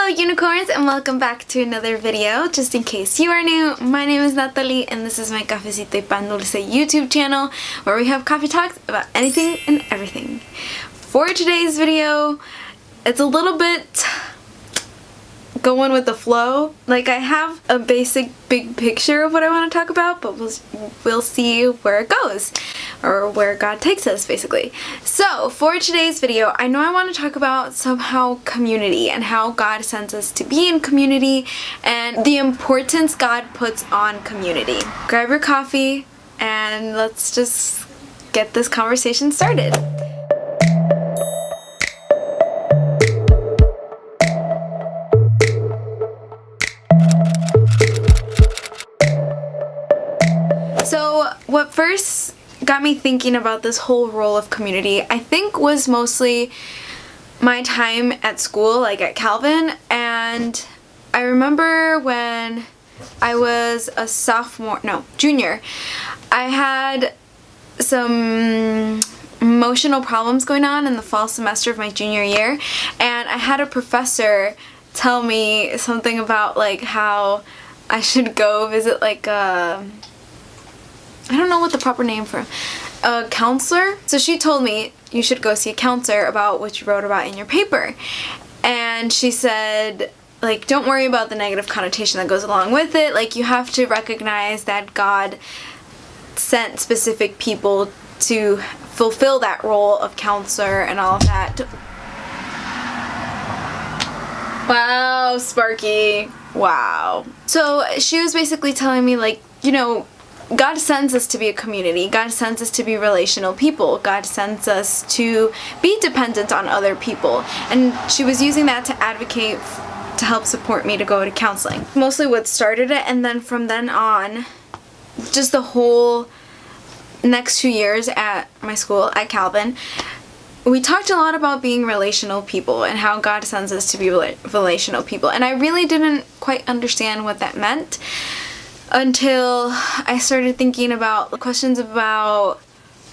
Hello unicorns, and welcome back to another video. Just in case you are new, my name is Nathalie and this is my Cafecito y Pan Dulce YouTube channel where we have coffee talks about anything and everything. For today's video, it's a little bit going with the flow. Like, I have a basic big picture of what I want to talk about, but we'll see where it goes, or where God takes us, basically. So for today's video, I know I want to talk about somehow community and how God sends us to be in community and the importance God puts on community. Grab your coffee and let's just get this conversation started. So what first got me thinking about this whole role of community, I think, was mostly my time at school, like at Calvin. And I remember when I was a junior, I had some emotional problems going on in the fall semester of my junior year, and I had a professor tell me something about like how I should go visit like I don't know what the proper name for a counselor. So she told me you should go see a counselor about what you wrote about in your paper. And she said, like, don't worry about the negative connotation that goes along with it. Like, you have to recognize that God sent specific people to fulfill that role of counselor and all of that. Wow, Sparky. Wow. So she was basically telling me, like, you know, God sends us to be a community. God sends us to be relational people. God sends us to be dependent on other people. And she was using that to advocate to help support me to go to counseling. Mostly what started it, and then from then on, just the whole next 2 years at my school, at Calvin, we talked a lot about being relational people and how God sends us to be relational people. And I really didn't quite understand what that meant until I started thinking about questions about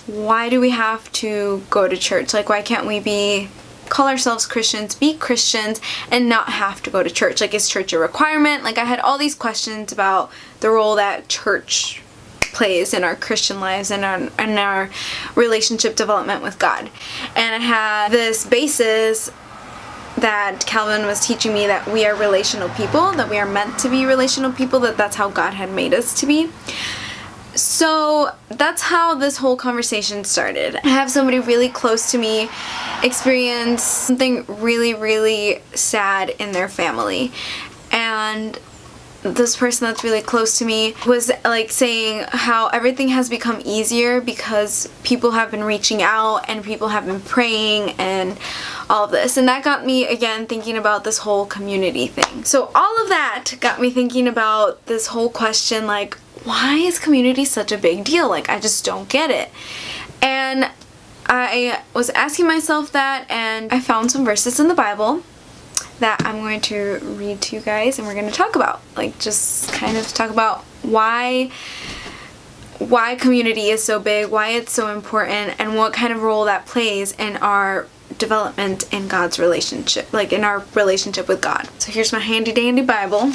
why do we have to go to church? Like, why can't we call ourselves Christians, be Christians, and not have to go to church? Like, is church a requirement? Like, I had all these questions about the role that church plays in our Christian lives and in our relationship development with God. And I had this basis that Calvin was teaching me that we are relational people, that we are meant to be relational people, that's how God had made us to be. So that's how this whole conversation started. I have somebody really close to me experience something really, really sad in their family. And this person that's really close to me was like saying how everything has become easier because people have been reaching out and people have been praying and all of this. And that got me again thinking about this whole community thing. So all of that got me thinking about this whole question, like, why is community such a big deal? Like, I just don't get it. And I was asking myself that, and I found some verses in the Bible that I'm going to read to you guys, and we're going to talk about, like, just kind of talk about why community is so big, why it's so important, and what kind of role that plays in our development in God's relationship, like in our relationship with God. So here's my handy dandy Bible.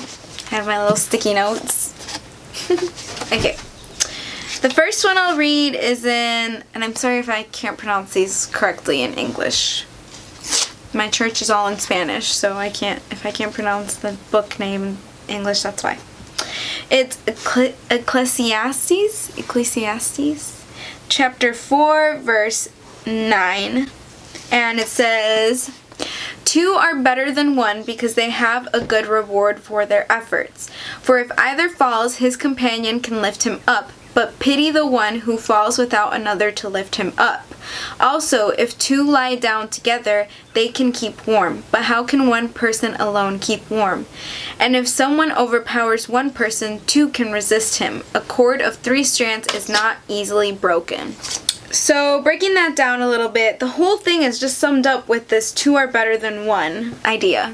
I have my little sticky notes. Okay. The first one I'll read is in, and I'm sorry if I can't pronounce these correctly in English. My church is all in Spanish, so if I can't pronounce the book name in English, that's why. It's Ecclesiastes, chapter 4, verse 9. And it says, "Two are better than one because they have a good reward for their efforts. For if either falls, his companion can lift him up. But pity the one who falls without another to lift him up. Also, if two lie down together, they can keep warm. But how can one person alone keep warm? And if someone overpowers one person, two can resist him. A cord of 3 strands is not easily broken." So breaking that down a little bit, the whole thing is just summed up with this 2 are better than 1 idea.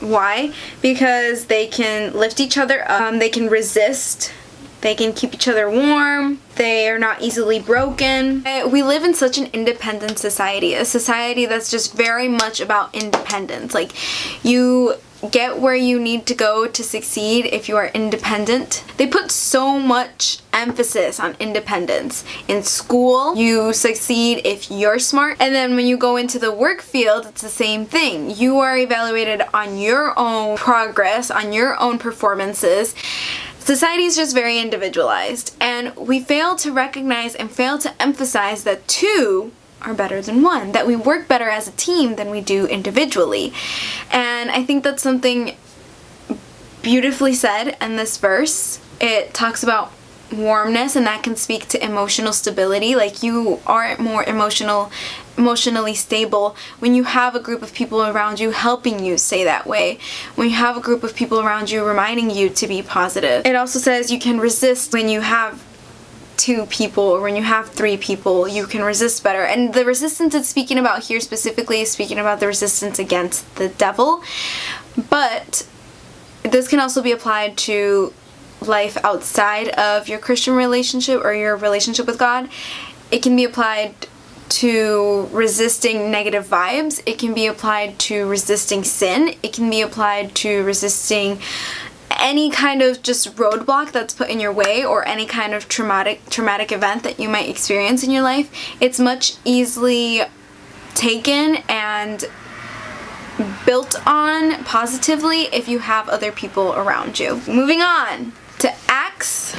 Why? Because they can lift each other up, they can resist, they can keep each other warm, they are not easily broken. We live in such an independent society, a society that's just very much about independence. Like, you get where you need to go to succeed if you are independent. They put so much emphasis on independence. In school, you succeed if you're smart, and then when you go into the work field, it's the same thing. You are evaluated on your own progress, on your own performances. Society is just very individualized, and we fail to recognize and fail to emphasize that two are better than one, that we work better as a team than we do individually. And I think that's something beautifully said in this verse. It talks about warmness, and that can speak to emotional stability. Like, you are more emotionally stable when you have a group of people around you helping you stay that way, when you have a group of people around you reminding you to be positive. It also says you can resist when you have 2 people, or when you have 3 people, you can resist better. And the resistance it's speaking about here specifically is speaking about the resistance against the devil, but this can also be applied to life outside of your Christian relationship or your relationship with God. It can be applied to resisting negative vibes. It can be applied to resisting sin. It can be applied to resisting any kind of just roadblock that's put in your way, or any kind of traumatic event that you might experience in your life. It's much easily taken and built on positively if you have other people around you. Moving on to Acts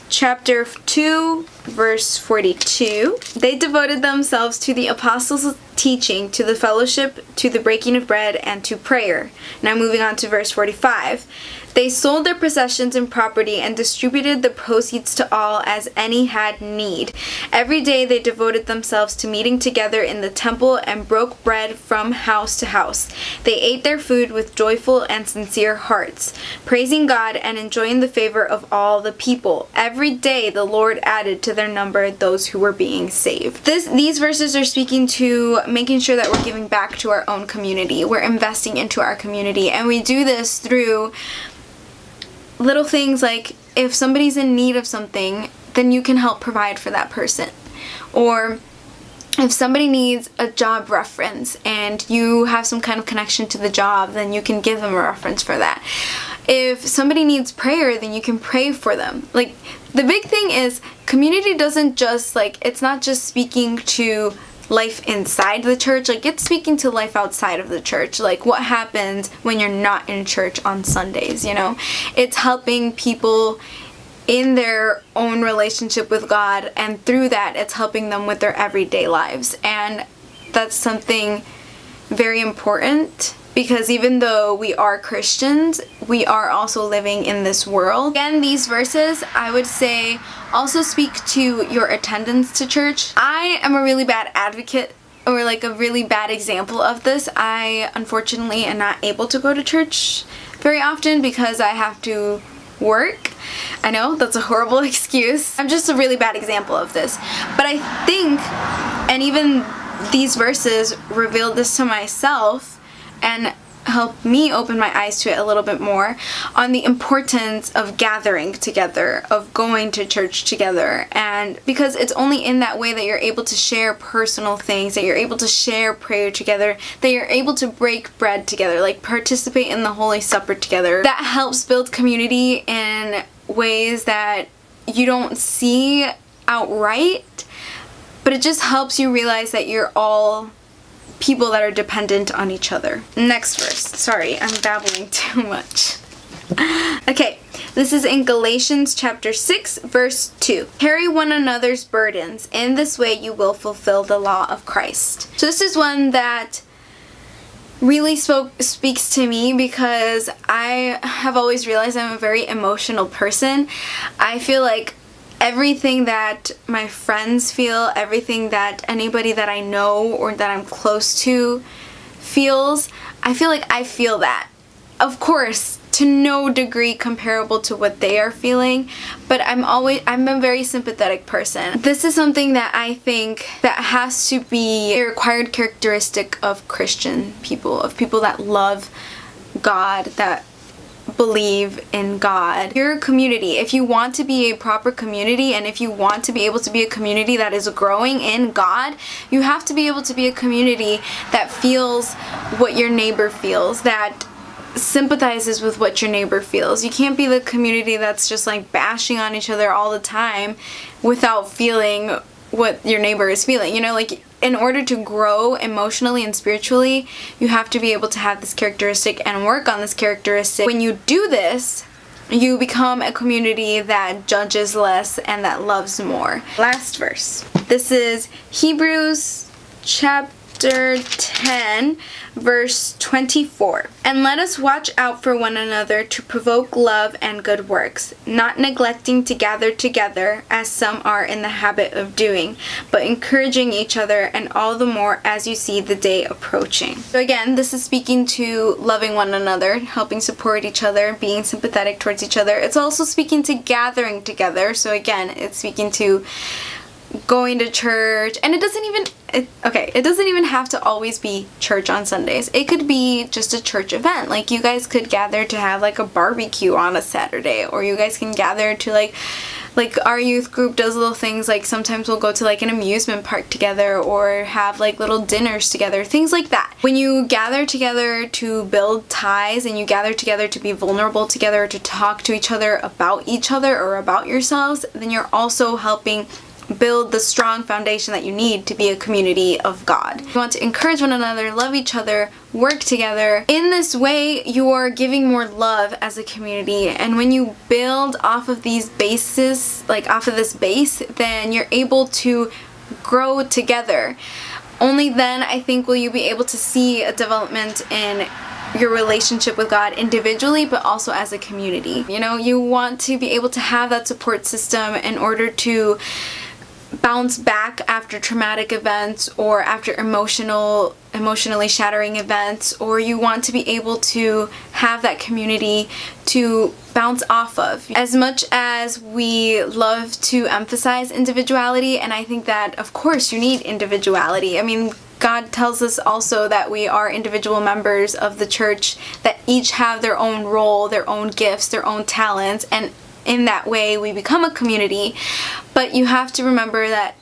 chapter 2, verse 42. They devoted themselves to the apostles' teaching, to the fellowship, to the breaking of bread, and to prayer. Now moving on to verse 45. They sold their possessions and property and distributed the proceeds to all as any had need. Every day they devoted themselves to meeting together in the temple and broke bread from house to house. They ate their food with joyful and sincere hearts, praising God and enjoying the favor of all the people. Every day the Lord added to their number those who were being saved. These verses are speaking to making sure that we're giving back to our own community. We're investing into our community, and we do this through little things like, if somebody's in need of something, then you can help provide for that person. Or if somebody needs a job reference and you have some kind of connection to the job, then you can give them a reference for that. If somebody needs prayer, then you can pray for them. Like, the big thing is, community doesn't just, like, it's not just speaking to life inside the church, like, it's speaking to life outside of the church. Like, what happens when you're not in church on Sundays, you know? It's helping people in their own relationship with God, and through that, it's helping them with their everyday lives. And that's something very important, because even though we are Christians, we are also living in this world. Again, these verses, I would say, also speak to your attendance to church. I am a really bad advocate, or like a really bad example of this. I unfortunately am not able to go to church very often because I have to work. I know that's a horrible excuse. I'm just a really bad example of this. But I think, and even these verses revealed this to myself and helped me open my eyes to it a little bit more, on the importance of gathering together, of going to church together. And because it's only in that way that you're able to share personal things, that you're able to share prayer together, that you're able to break bread together, like participate in the Holy Supper together. That helps build community in ways that you don't see outright, but it just helps you realize that you're all people that are dependent on each other. Next verse. Sorry, I'm babbling too much. Okay, this is in Galatians chapter 6, verse 2. Carry one another's burdens. In this way you will fulfill the law of Christ. So this is one that really speaks to me, because I have always realized I'm a very emotional person. I feel like everything that my friends feel, everything that anybody that I know or that I'm close to feels, I feel like I feel that. Of course, to no degree comparable to what they are feeling, but I'm a very sympathetic person. This is something that I think that has to be a required characteristic of Christian people, of people that love God, that believe in God. Your community, if you want to be a proper community, and if you want to be able to be a community that is growing in God, you have to be able to be a community that feels what your neighbor feels, that sympathizes with what your neighbor feels. You can't be the community that's just like bashing on each other all the time without feeling what your neighbor is feeling. You know, like in order to grow emotionally and spiritually, you have to be able to have this characteristic and work on this characteristic. When you do this, you become a community that judges less and that loves more. Last verse. This is Hebrews chapter 10, verse 24. And let us watch out for one another to provoke love and good works, not neglecting to gather together as some are in the habit of doing, but encouraging each other, and all the more as you see the day approaching. So again, this is speaking to loving one another, helping support each other, being sympathetic towards each other. It's also speaking to gathering together. So again, it's speaking to going to church, and it doesn't even have to always be church on Sundays. It could be just a church event. Like you guys could gather to have like a barbecue on a Saturday, or you guys can gather to like our youth group does little things, like sometimes we'll go to like an amusement park together or have like little dinners together, things like that. When you gather together to build ties and you gather together to be vulnerable together, to talk to each other or about yourselves, then you're also helping build the strong foundation that you need to be a community of God. You want to encourage one another, love each other, work together. In this way, you are giving more love as a community, and when you build off of these bases, like off of this base, then you're able to grow together. Only then, I think, will you be able to see a development in your relationship with God individually, but also as a community. You know, you want to be able to have that support system in order to bounce back after traumatic events or after emotionally shattering events, or you want to be able to have that community to bounce off of. As much as we love to emphasize individuality, and I think that of course you need individuality. I mean, God tells us also that we are individual members of the church that each have their own role, their own gifts, their own talents, and in that way we become a community. But you have to remember that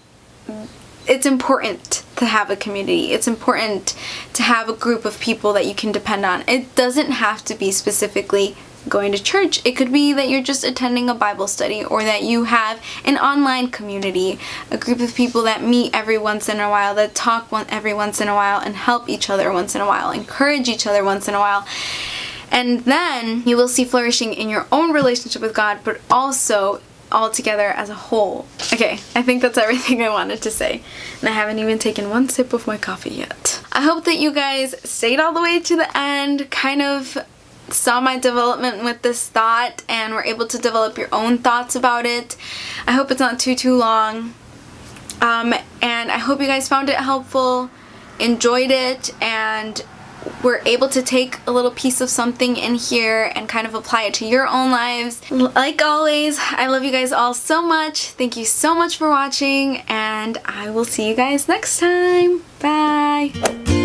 it's important to have a community. It's important to have a group of people that you can depend on. It doesn't have to be specifically going to church. It could be that you're just attending a Bible study, or that you have an online community, a group of people that meet every once in a while, that talk every once in a while, and help each other once in a while, encourage each other once in a while. And then you will see flourishing in your own relationship with God, but also all together as a whole. Okay, I think that's everything I wanted to say. And I haven't even taken one sip of my coffee yet. I hope that you guys stayed all the way to the end, kind of saw my development with this thought, and were able to develop your own thoughts about it. I hope it's not too long. And I hope you guys found it helpful, enjoyed it, and we're able to take a little piece of something in here and kind of apply it to your own lives. Like always, I love you guys all so much. Thank you so much for watching, and I will see you guys next time. Bye!